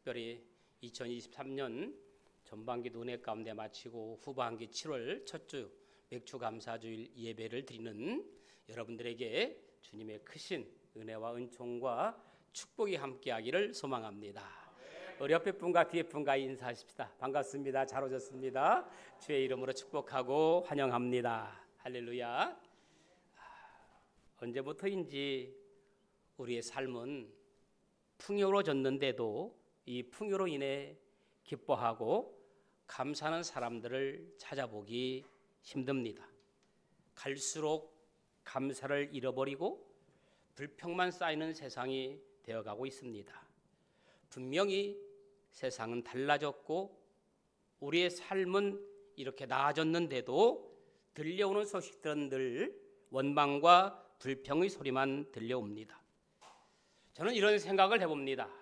특별히 2023년 전반기도 은혜 가운데 마치고 후반기 7월 첫 주 맥주 감사주일 예배를 드리는 여러분들에게 주님의 크신 은혜와 은총과 축복이 함께하기를 소망합니다. 우리 옆에 분과 뒤에 분과 인사하십시다. 반갑습니다. 잘 오셨습니다. 주의 이름으로 축복하고 환영합니다. 할렐루야. 언제부터인지 우리의 삶은 풍요로워졌는데도 이 풍요로 인해 기뻐하고 감사하는 사람들을 찾아보기 힘듭니다. 갈수록 감사를 잃어버리고 불평만 쌓이는 세상이 되어가고 있습니다. 분명히 세상은 달라졌고 우리의 삶은 이렇게 나아졌는데도 들려오는 소식들은 늘 원망과 불평의 소리만 들려옵니다. 저는 이런 생각을 해봅니다.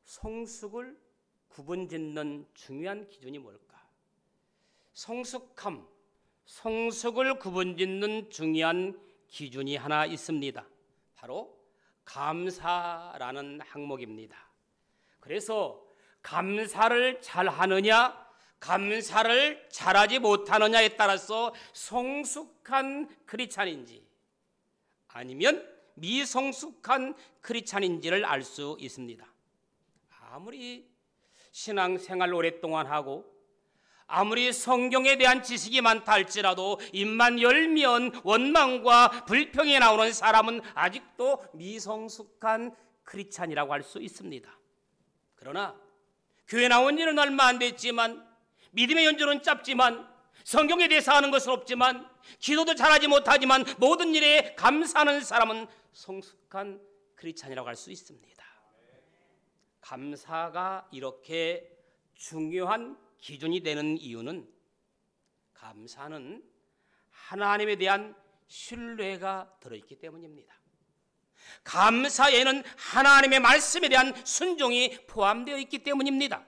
성숙을 구분짓는 중요한 기준이 뭘까? 성숙함, 성숙을 구분짓는 중요한 기준이 하나 있습니다. 바로 감사라는 항목입니다. 그래서 감사를 잘하느냐, 감사를 잘하지 못하느냐에 따라서 성숙한 크리스찬인지 아니면 미성숙한 크리스찬인지를 알 수 있습니다. 아무리 신앙생활 오랫동안 하고 아무리 성경에 대한 지식이 많다 할지라도 입만 열면 원망과 불평이 나오는 사람은 아직도 미성숙한 크리스찬이라고 할 수 있습니다. 그러나 교회 나온 지는 얼마 안 됐지만 믿음의 연주는 짧지만 성경에 대해서 아는 것은 없지만 기도도 잘하지 못하지만 모든 일에 감사하는 사람은 성숙한 크리스찬이라고 할 수 있습니다. 감사가 이렇게 중요한 기준이 되는 이유는 감사는 하나님에 대한 신뢰가 들어있기 때문입니다. 감사에는 하나님의 말씀에 대한 순종이 포함되어 있기 때문입니다.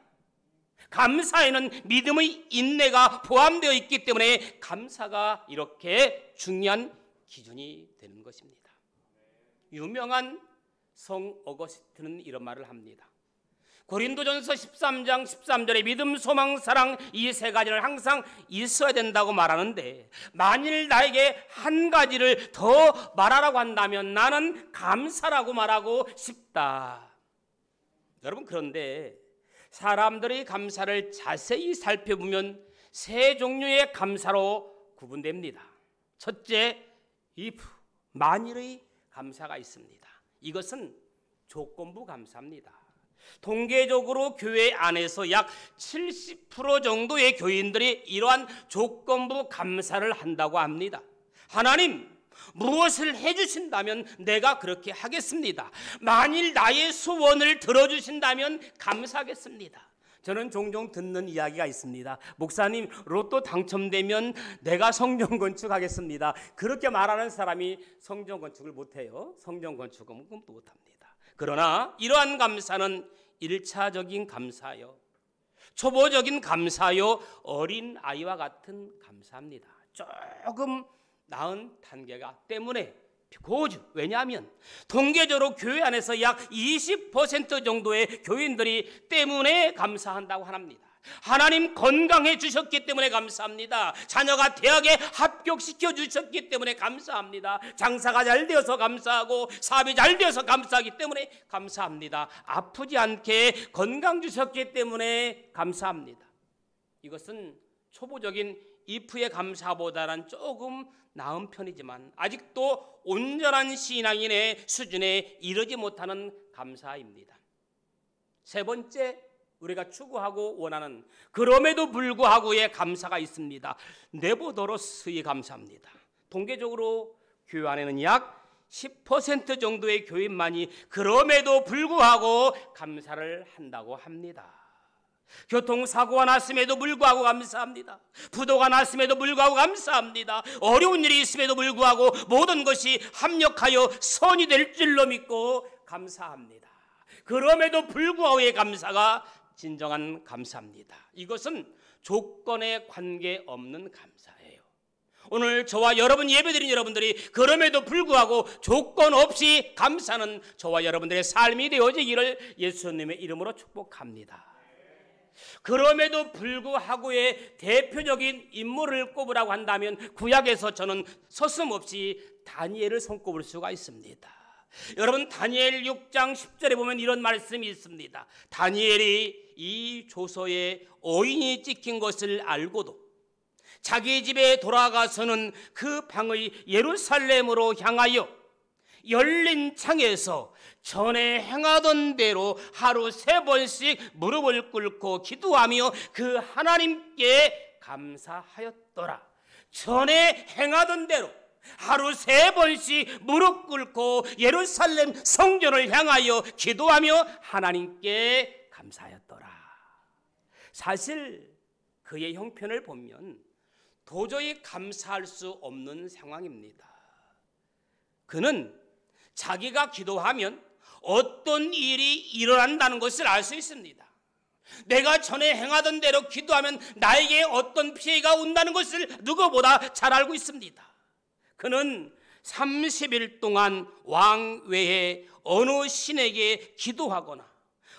감사에는 믿음의 인내가 포함되어 있기 때문에 감사가 이렇게 중요한 기준이 되는 것입니다. 유명한 성 어거스틴은 이런 말을 합니다. 고린도전서 13장 13절에 믿음, 소망, 사랑 이 세 가지는 항상 있어야 된다고 말하는데 만일 나에게 한 가지를 더 말하라고 한다면 나는 감사라고 말하고 싶다. 여러분, 그런데 사람들의 감사를 자세히 살펴보면 세 종류의 감사로 구분됩니다. 첫째, if, 만일의 감사가 있습니다. 이것은 조건부 감사입니다. 통계적으로 교회 안에서 약 70% 정도의 교인들이 이러한 조건부 감사를 한다고 합니다. 하나님, 무엇을 해주신다면 내가 그렇게 하겠습니다. 만일 나의 소원을 들어주신다면 감사하겠습니다. 저는 종종 듣는 이야기가 있습니다. 목사님, 로또 당첨되면 내가 성전 건축하겠습니다. 그렇게 말하는 사람이 성전 건축을 못해요. 성전 건축은 못합니다. 그러나 이러한 감사는 1차적인 감사요, 초보적인 감사요, 어린 아이와 같은 감사입니다. 조금 나은 단계가 때문에 고주. 왜냐하면 통계적으로 교회 안에서 약 20% 정도의 교인들이 때문에 감사한다고 합니다. 하나님 건강해 주셨기 때문에 감사합니다. 자녀가 대학에 합격시켜 주셨기 때문에 감사합니다. 장사가 잘 되어서 감사하고 사업이 잘 되어서 감사하기 때문에 감사합니다. 아프지 않게 건강 주셨기 때문에 감사합니다. 이것은 초보적인 if의 감사보다는 조금 나은 편이지만 아직도 온전한 신앙인의 수준에 이르지 못하는 감사입니다. 세 번째, 우리가 추구하고 원하는 그럼에도 불구하고의 감사가 있습니다. 네버더러스의 감사입니다. 통계적으로 교회 안에는 약 10% 정도의 교인만이 그럼에도 불구하고 감사를 한다고 합니다. 교통사고가 났음에도 불구하고 감사합니다. 부도가 났음에도 불구하고 감사합니다. 어려운 일이 있음에도 불구하고 모든 것이 합력하여 선이 될 줄로 믿고 감사합니다. 그럼에도 불구하고의 감사가 진정한 감사입니다. 이것은 조건에 관계없는 감사예요. 오늘 저와 여러분 예배드린 여러분들이 그럼에도 불구하고 조건 없이 감사하는 저와 여러분들의 삶이 되어지기를 예수님의 이름으로 축복합니다. 그럼에도 불구하고의 대표적인 인물을 꼽으라고 한다면 구약에서 저는 서슴없이 다니엘을 손꼽을 수가 있습니다. 여러분, 다니엘 6장 10절에 보면 이런 말씀이 있습니다. 다니엘이 이 조서에 어인이 찍힌 것을 알고도 자기 집에 돌아가서는 그 방의 예루살렘으로 향하여 열린 창에서 전에 행하던 대로 하루 3번씩 무릎을 꿇고 기도하며 그 하나님께 감사하였더라. 전에 행하던 대로 하루 3번씩 무릎 꿇고 예루살렘 성전을 향하여 기도하며 하나님께 감사하였더라. 사실 그의 형편을 보면 도저히 감사할 수 없는 상황입니다. 그는 자기가 기도하면 어떤 일이 일어난다는 것을 알 수 있습니다. 내가 전에 행하던 대로 기도하면 나에게 어떤 피해가 온다는 것을 누구보다 잘 알고 있습니다. 그는 30일 동안 왕 외에 어느 신에게 기도하거나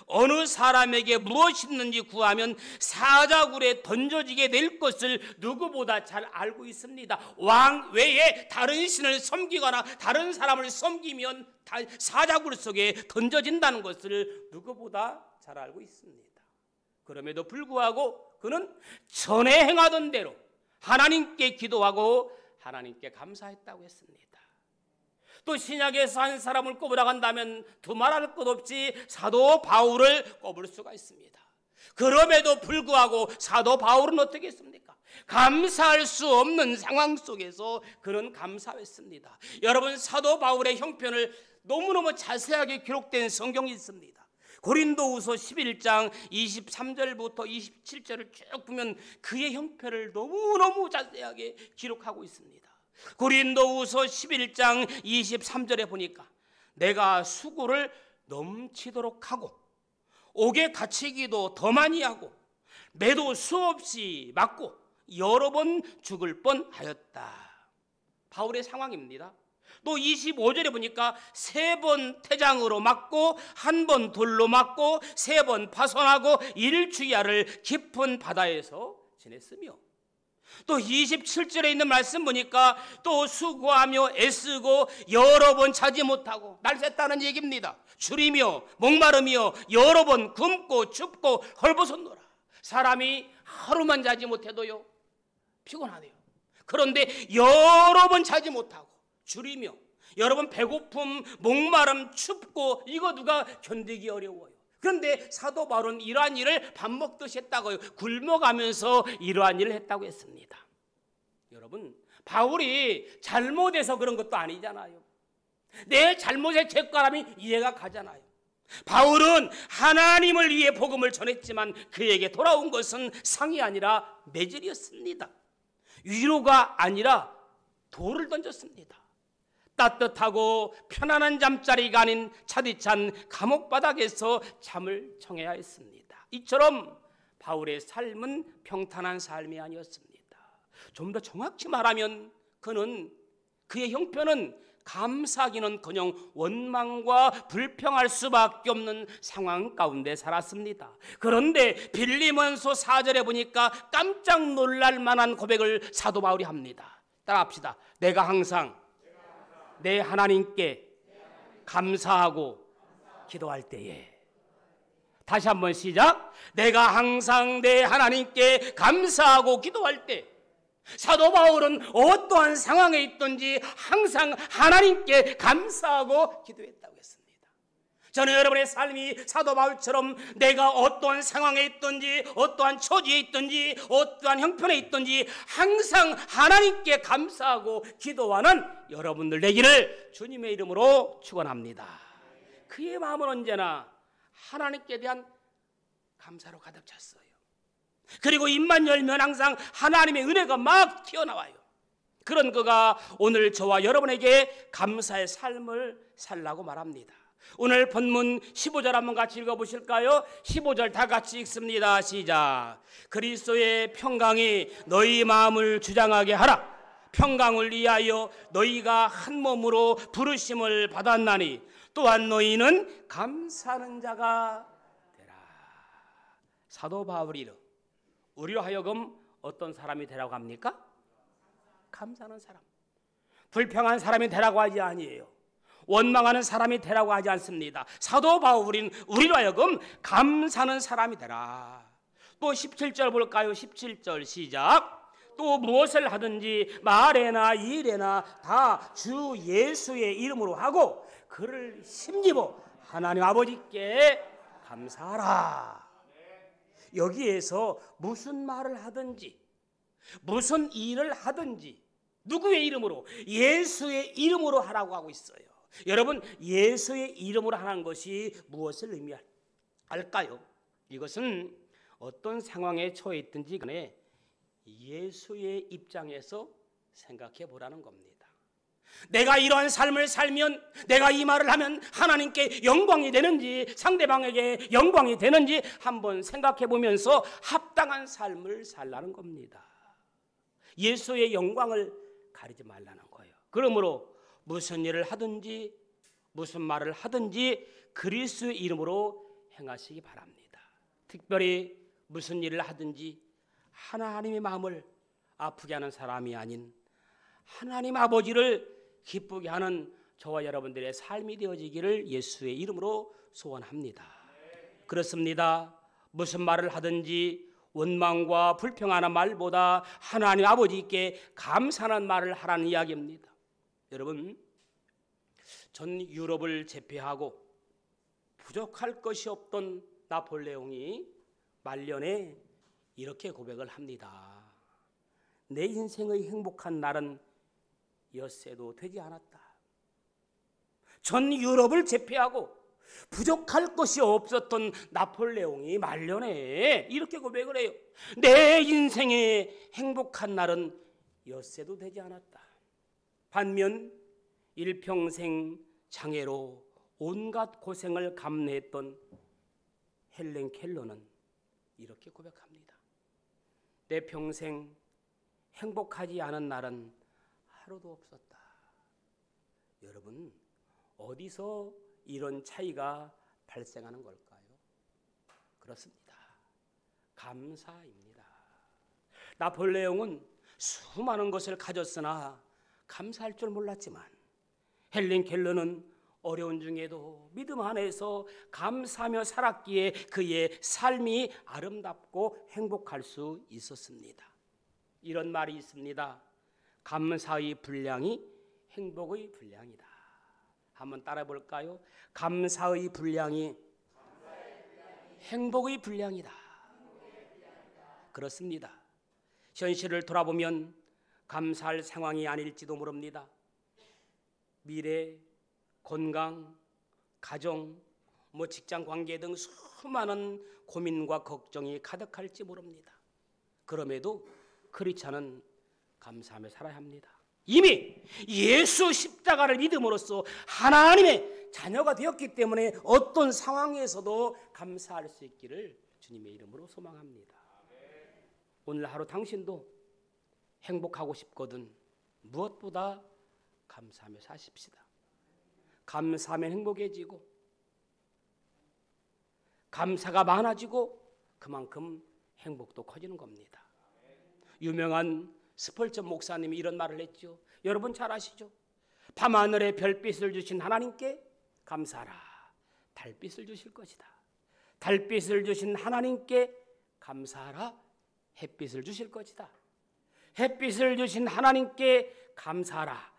어느 사람에게 무엇이든지 구하면 사자굴에 던져지게 될 것을 누구보다 잘 알고 있습니다. 왕 외에 다른 신을 섬기거나 다른 사람을 섬기면 사자굴 속에 던져진다는 것을 누구보다 잘 알고 있습니다. 그럼에도 불구하고 그는 전에 행하던 대로 하나님께 기도하고 하나님께 감사했다고 했습니다. 또 신약에서 한 사람을 꼽으라고 한다면 두말할 것 없이 사도 바울을 꼽을 수가 있습니다. 그럼에도 불구하고 사도 바울은 어떻게 했습니까? 감사할 수 없는 상황 속에서 그는 감사했습니다. 여러분, 사도 바울의 형편을 너무너무 자세하게 기록된 성경이 있습니다. 고린도후서 11장 23절부터 27절을 쭉 보면 그의 형편을 너무너무 자세하게 기록하고 있습니다. 고린도후서 11장 23절에 보니까 내가 수고를 넘치도록 하고 옥에 갇히기도 더 많이 하고 매도 수없이 맞고 여러 번 죽을 뻔하였다. 바울의 상황입니다. 또 25절에 보니까 3번 태장으로 맞고 1번 돌로 맞고 3번 파손하고 일주야를 깊은 바다에서 지냈으며 또 27절에 있는 말씀 보니까 또 수고하며 애쓰고 여러 번 자지 못하고 날 샜다는 얘기입니다. 줄이며 목마르며 여러 번 굶고 춥고 헐벗었노라. 사람이 하루만 자지 못해도요 피곤하네요. 그런데 여러 번 자지 못하고 줄이며 여러 번 배고픔 목마름 춥고 이거 누가 견디기 어려워요. 그런데 사도 바울은 이러한 일을 밥 먹듯이 했다고요. 굶어가면서 이러한 일을 했다고 했습니다. 여러분, 바울이 잘못해서 그런 것도 아니잖아요. 내 잘못에 죄가람이 이해가 가잖아요. 바울은 하나님을 위해 복음을 전했지만 그에게 돌아온 것은 상이 아니라 매질이었습니다. 위로가 아니라 돌을 던졌습니다. 따뜻하고 편안한 잠자리가 아닌 차디찬 감옥 바닥에서 잠을 청해야 했습니다. 이처럼 바울의 삶은 평탄한 삶이 아니었습니다. 좀 더 정확히 말하면 그의 형편은 감사하기는커녕 원망과 불평할 수밖에 없는 상황 가운데 살았습니다. 그런데 빌리몬서 4절에 보니까 깜짝 놀랄 만한 고백을 사도 바울이 합니다. 따라합시다. 내가 항상 내 하나님께 감사하고 기도할 때에. 다시 한번 시작. 내가 항상 내 하나님께 감사하고 기도할 때. 사도 바울은 어떠한 상황에 있든지 항상 하나님께 감사하고 기도했다고 했습니다. 저는 여러분의 삶이 사도 바울처럼 내가 어떠한 상황에 있든지 어떠한 처지에 있든지 어떠한 형편에 있든지 항상 하나님께 감사하고 기도하는 여러분들 되기를 주님의 이름으로 축원합니다. 그의 마음은 언제나 하나님께 대한 감사로 가득 찼어요. 그리고 입만 열면 항상 하나님의 은혜가 막 튀어나와요. 그런 그가 오늘 저와 여러분에게 감사의 삶을 살라고 말합니다. 오늘 본문 15절 한번 같이 읽어보실까요? 15절 다 같이 읽습니다. 시작. 그리스도의 평강이 너희 마음을 주장하게 하라. 평강을 위하여 너희가 한 몸으로 부르심을 받았나니 또한 너희는 감사하는 자가 되라. 사도 바울이 우리로 하여금 어떤 사람이 되라고 합니까? 감사하는 사람. 불평한 사람이 되라고 하지 아니에요. 원망하는 사람이 되라고 하지 않습니다. 사도 바울은 우리로 하여금 감사하는 사람이 되라. 또 17절 볼까요? 17절 시작. 또 무엇을 하든지 말에나 일에나 다 주 예수의 이름으로 하고 그를 힘입어 하나님 아버지께 감사하라. 여기에서 무슨 말을 하든지 무슨 일을 하든지 누구의 이름으로? 예수의 이름으로 하라고 하고 있어요. 여러분, 예수의 이름으로 하는 것이 무엇을 의미할까요? 이것은 어떤 상황에 처해 있든지 간에 예수의 입장에서 생각해 보라는 겁니다. 내가 이러한 삶을 살면, 내가 이 말을 하면 하나님께 영광이 되는지 상대방에게 영광이 되는지 한번 생각해 보면서 합당한 삶을 살라는 겁니다. 예수의 영광을 가리지 말라는 거예요. 그러므로 무슨 일을 하든지 무슨 말을 하든지 그리스도의 이름으로 행하시기 바랍니다. 특별히 무슨 일을 하든지 하나님의 마음을 아프게 하는 사람이 아닌 하나님 아버지를 기쁘게 하는 저와 여러분들의 삶이 되어지기를 예수의 이름으로 소원합니다. 그렇습니다. 무슨 말을 하든지 원망과 불평하는 말보다 하나님 아버지께 감사하는 말을 하라는 이야기입니다. 여러분, 전 유럽을 제패하고 부족할 것이 없던 나폴레옹이 말년에 이렇게 고백을 합니다. 내 인생의 행복한 날은 엿새도 되지 않았다. 전 유럽을 제패하고 부족할 것이 없었던 나폴레옹이 말년에 이렇게 고백을 해요. 내 인생의 행복한 날은 엿새도 되지 않았다. 반면 일평생 장애로 온갖 고생을 감내했던 헬렌 켈러는 이렇게 고백합니다. 내 평생 행복하지 않은 날은 하루도 없었다. 여러분, 어디서 이런 차이가 발생하는 걸까요? 그렇습니다. 감사입니다. 나폴레옹은 수많은 것을 가졌으나 감사할 줄 몰랐지만 헬렌 켈러는 어려운 중에도 믿음 안에서 감사하며 살았기에 그의 삶이 아름답고 행복할 수 있었습니다. 이런 말이 있습니다. 감사의 분량이 행복의 분량이다. 한번 따라 볼까요? 감사의 분량이 행복의 분량이다. 그렇습니다. 현실을 돌아보면 감사할 상황이 아닐지도 모릅니다. 미래, 건강, 가정, 직장 관계 등 수많은 고민과 걱정이 가득할지 모릅니다. 그럼에도 크리스찬은 감사하며 살아야 합니다. 이미 예수 십자가를 믿음으로써 하나님의 자녀가 되었기 때문에 어떤 상황에서도 감사할 수 있기를 주님의 이름으로 소망합니다. 오늘 하루 당신도 행복하고 싶거든 무엇보다 감사하며 사십시다. 감사하면 행복해지고 감사가 많아지고 그만큼 행복도 커지는 겁니다. 유명한 스펄전 목사님이 이런 말을 했죠. 여러분 잘 아시죠? 밤하늘에 별빛을 주신 하나님께 감사하라. 달빛을 주실 것이다. 달빛을 주신 하나님께 감사하라. 햇빛을 주실 것이다. 햇빛을 주신 하나님께 감사하라.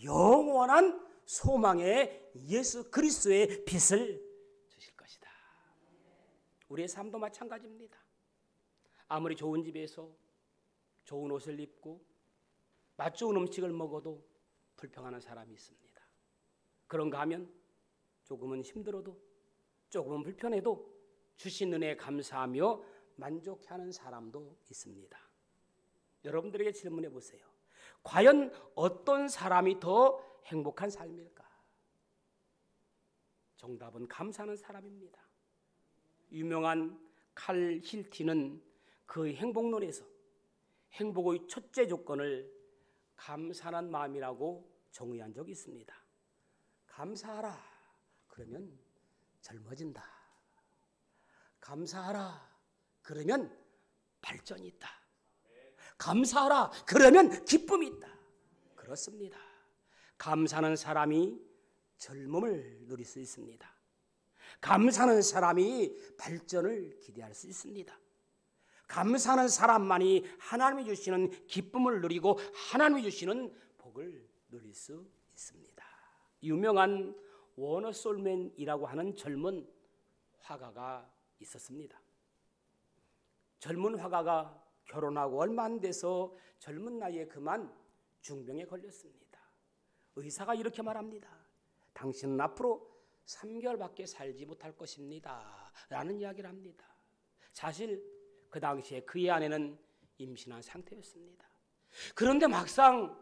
영원한 소망의 예수 그리스도의 빛을 주실 것이다. 우리의 삶도 마찬가지입니다. 아무리 좋은 집에서 좋은 옷을 입고 맛 좋은 음식을 먹어도 불평하는 사람이 있습니다. 그런가 하면 조금은 힘들어도 조금은 불편해도 주신 은혜에 감사하며 만족해하는 사람도 있습니다. 여러분들에게 질문해 보세요. 과연 어떤 사람이 더 행복한 삶일까? 정답은 감사하는 사람입니다. 유명한 칼 힐티는 그 행복론에서 행복의 첫째 조건을 감사하는 마음이라고 정의한 적이 있습니다. 감사하라. 그러면 젊어진다. 감사하라. 그러면 발전이 있다. 감사하라. 그러면 기쁨이 있다. 그렇습니다. 감사하는 사람이 젊음을 누릴 수 있습니다. 감사하는 사람이 발전을 기대할 수 있습니다. 감사하는 사람만이 하나님이 주시는 기쁨을 누리고 하나님이 주시는 복을 누릴 수 있습니다. 유명한 워너 솔맨이라고 하는 젊은 화가가 있었습니다. 젊은 화가가 결혼하고 얼마 안 돼서 젊은 나이에 그만 중병에 걸렸습니다. 의사가 이렇게 말합니다. 당신은 앞으로 3개월밖에 살지 못할 것입니다 라는 이야기를 합니다. 사실 그 당시에 그의 아내는 임신한 상태였습니다. 그런데 막상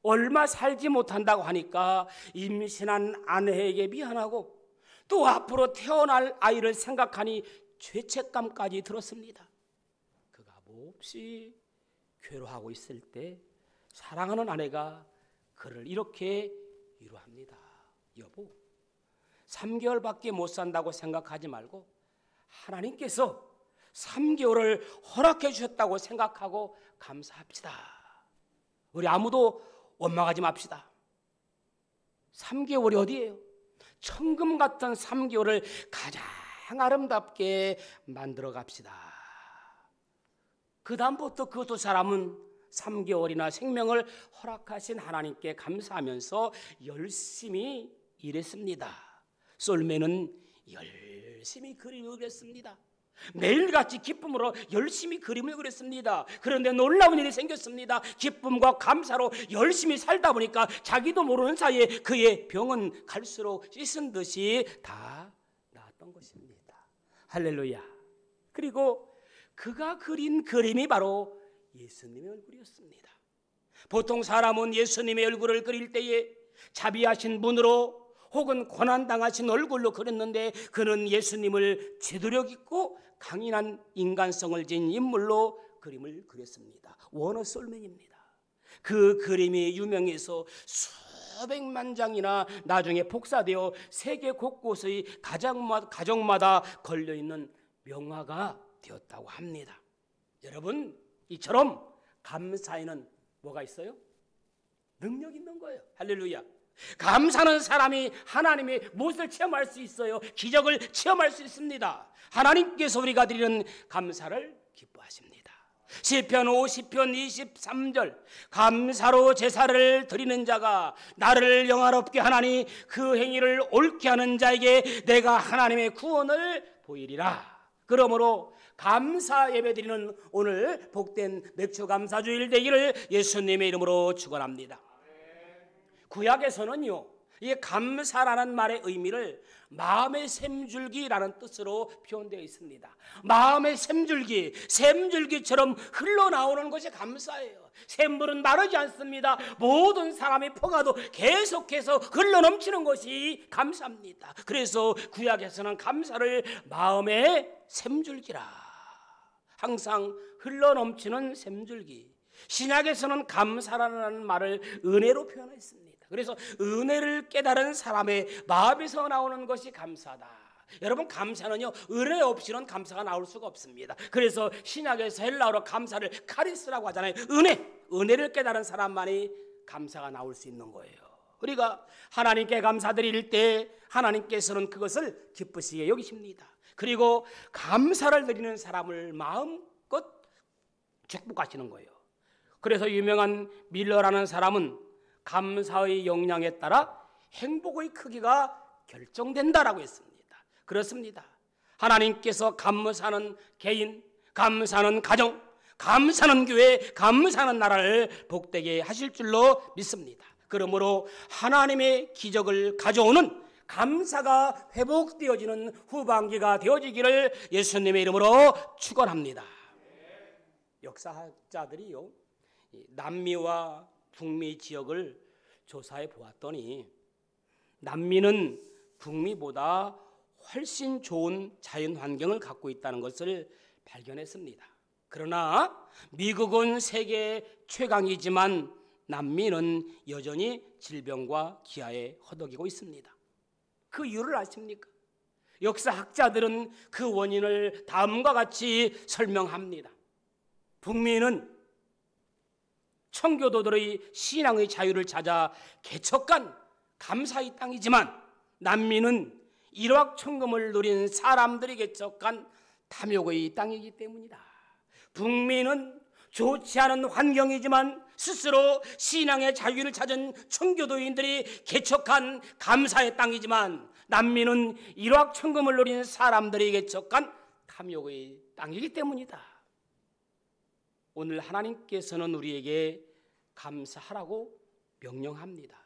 얼마 살지 못한다고 하니까 임신한 아내에게 미안하고 또 앞으로 태어날 아이를 생각하니 죄책감까지 들었습니다. 그가 몹시 괴로워하고 있을 때 사랑하는 아내가 그를 이렇게 위로합니다. 여보, 3개월밖에 못 산다고 생각하지 말고 하나님께서 3개월을 허락해 주셨다고 생각하고 감사합시다. 우리 아무도 원망하지 맙시다. 3개월이 어디예요? 천금 같은 3개월을 가장 아름답게 만들어 갑시다. 그 다음부터 그 두 사람은 3개월이나 생명을 허락하신 하나님께 감사하면서 열심히 일했습니다. 솔맨은 열심히 그림을 그렸습니다. 매일같이 기쁨으로 열심히 그림을 그렸습니다. 그런데 놀라운 일이 생겼습니다. 기쁨과 감사로 열심히 살다 보니까 자기도 모르는 사이에 그의 병은 갈수록 씻은 듯이 다 나았던 것입니다. 할렐루야. 그리고 그가 그린 그림이 바로 예수님의 얼굴이었습니다. 보통 사람은 예수님의 얼굴을 그릴 때에 자비하신 분으로 혹은 고난당하신 얼굴로 그렸는데 그는 예수님을 제도력 있고 강인한 인간성을 지닌 인물로 그림을 그렸습니다. 워너 솔맨입니다. 그 그림이 유명해서 수백만 장이나 나중에 복사되어 세계 곳곳의 가정마다 걸려있는 명화가 되었다고 합니다. 여러분, 이처럼 감사에는 뭐가 있어요? 능력 있는 거예요. 할렐루야. 감사하는 사람이 하나님의 무엇을 체험할 수 있어요? 기적을 체험할 수 있습니다. 하나님께서 우리가 드리는 감사를 기뻐하십니다. 시편 50편 23절 감사로 제사를 드리는 자가 나를 영화롭게 하나니 그 행위를 옳게 하는 자에게 내가 하나님의 구원을 보이리라. 그러므로 감사 예배 드리는 오늘 복된 맥주 감사주일 되기를 예수님의 이름으로 축원합니다. 구약에서는요, 이 감사라는 말의 의미를 마음의 샘줄기라는 뜻으로 표현되어 있습니다. 마음의 샘줄기, 샘줄기처럼 흘러나오는 것이 감사예요. 샘물은 마르지 않습니다. 모든 사람이 퍼가도 계속해서 흘러넘치는 것이 감사입니다. 그래서 구약에서는 감사를 마음의 샘줄기라, 항상 흘러넘치는 샘줄기. 신약에서는 감사라는 말을 은혜로 표현했습니다. 그래서 은혜를 깨달은 사람의 마음에서 나오는 것이 감사다. 여러분, 감사는요, 은혜 없이는 감사가 나올 수가 없습니다. 그래서 신약에서 헬라어로 감사를 카리스라고 하잖아요. 은혜를 깨달은 사람만이 감사가 나올 수 있는 거예요. 우리가 하나님께 감사드릴 때 하나님께서는 그것을 기쁘시게 여기십니다. 그리고 감사를 드리는 사람을 마음껏 축복하시는 거예요. 그래서 유명한 밀러라는 사람은 감사의 역량에 따라 행복의 크기가 결정된다라고 했습니다. 그렇습니다. 하나님께서 감사하는 개인, 감사하는 가정, 감사하는 교회, 감사하는 나라를 복되게 하실 줄로 믿습니다. 그러므로 하나님의 기적을 가져오는 감사가 회복되어지는 후반기가 되어지기를 예수님의 이름으로 축원합니다. 역사학자들이요, 남미와 북미 지역을 조사해 보았더니 남미는 북미보다 훨씬 좋은 자연 환경을 갖고 있다는 것을 발견했습니다. 그러나 미국은 세계 최강이지만 남미는 여전히 질병과 기아에 허덕이고 있습니다. 그 이유를 아십니까? 역사학자들은 그 원인을 다음과 같이 설명합니다. 북미는 청교도들의 신앙의 자유를 찾아 개척한 감사의 땅이지만 남미는 일확천금을 누린 사람들이 개척한 탐욕의 땅이기 때문이다. 북미는 좋지 않은 환경이지만 스스로 신앙의 자유를 찾은 청교도인들이 개척한 감사의 땅이지만 남미는 일확천금을 누린 사람들이 개척한 탐욕의 땅이기 때문이다. 오늘 하나님께서는 우리에게 감사하라고 명령합니다.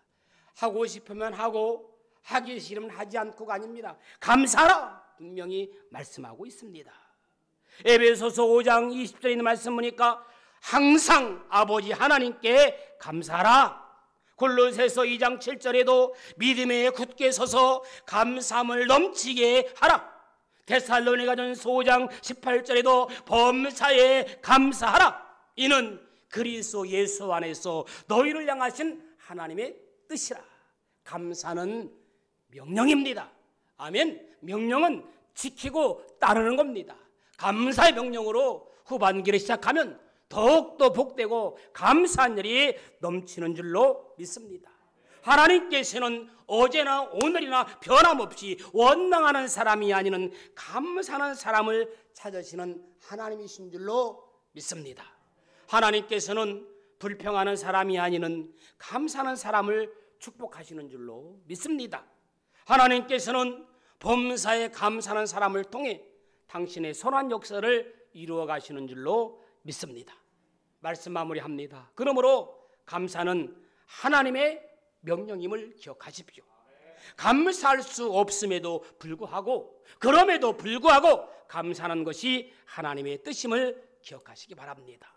하고 싶으면 하고 하기 싫으면 하지 않고가 아닙니다. 감사하라 분명히 말씀하고 있습니다. 에베소서 5장 20절에 있는 말씀 보니까 항상 아버지 하나님께 감사하라. 골로새서 2장 7절에도 믿음에 굳게 서서 감사함을 넘치게 하라. 데살로니가전서 5장 18절에도 범사에 감사하라. 이는 그리스도 예수 안에서 너희를 향하신 하나님의 뜻이라. 감사는 명령입니다. 아멘. 명령은 지키고 따르는 겁니다. 감사의 명령으로 후반기를 시작하면 더욱더 복되고 감사한 일이 넘치는 줄로 믿습니다. 하나님께서는 어제나 오늘이나 변함없이 원망하는 사람이 아니는 감사하는 사람을 찾으시는 하나님이신 줄로 믿습니다. 하나님께서는 불평하는 사람이 아니는 감사하는 사람을 축복하시는 줄로 믿습니다. 하나님께서는 범사에 감사하는 사람을 통해 당신의 선한 역사를 이루어 가시는 줄로 믿습니다. 말씀 마무리합니다. 그러므로 감사는 하나님의 명령임을 기억하십시오. 감사할 수 없음에도 불구하고 그럼에도 불구하고 감사하는 것이 하나님의 뜻임을 기억하시기 바랍니다.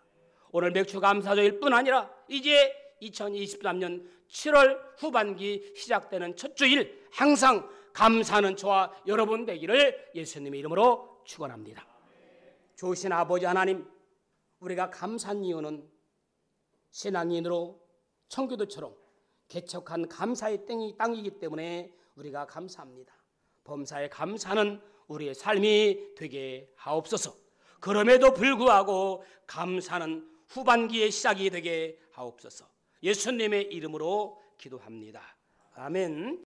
오늘 맥주감사절일 뿐 아니라 이제 2023년 7월 후반기 시작되는 첫 주일 항상 감사하는 저와 여러분 되기를 예수님의 이름으로 축원합니다. 좋으신 아버지 하나님, 우리가 감사한 이유는 신앙인으로 청교도처럼 개척한 감사의 땅이기 때문에 우리가 감사합니다. 범사에 감사하는 우리의 삶이 되게 하옵소서. 그럼에도 불구하고 감사는 후반기의 시작이 되게 하옵소서. 예수님의 이름으로 기도합니다. 아멘.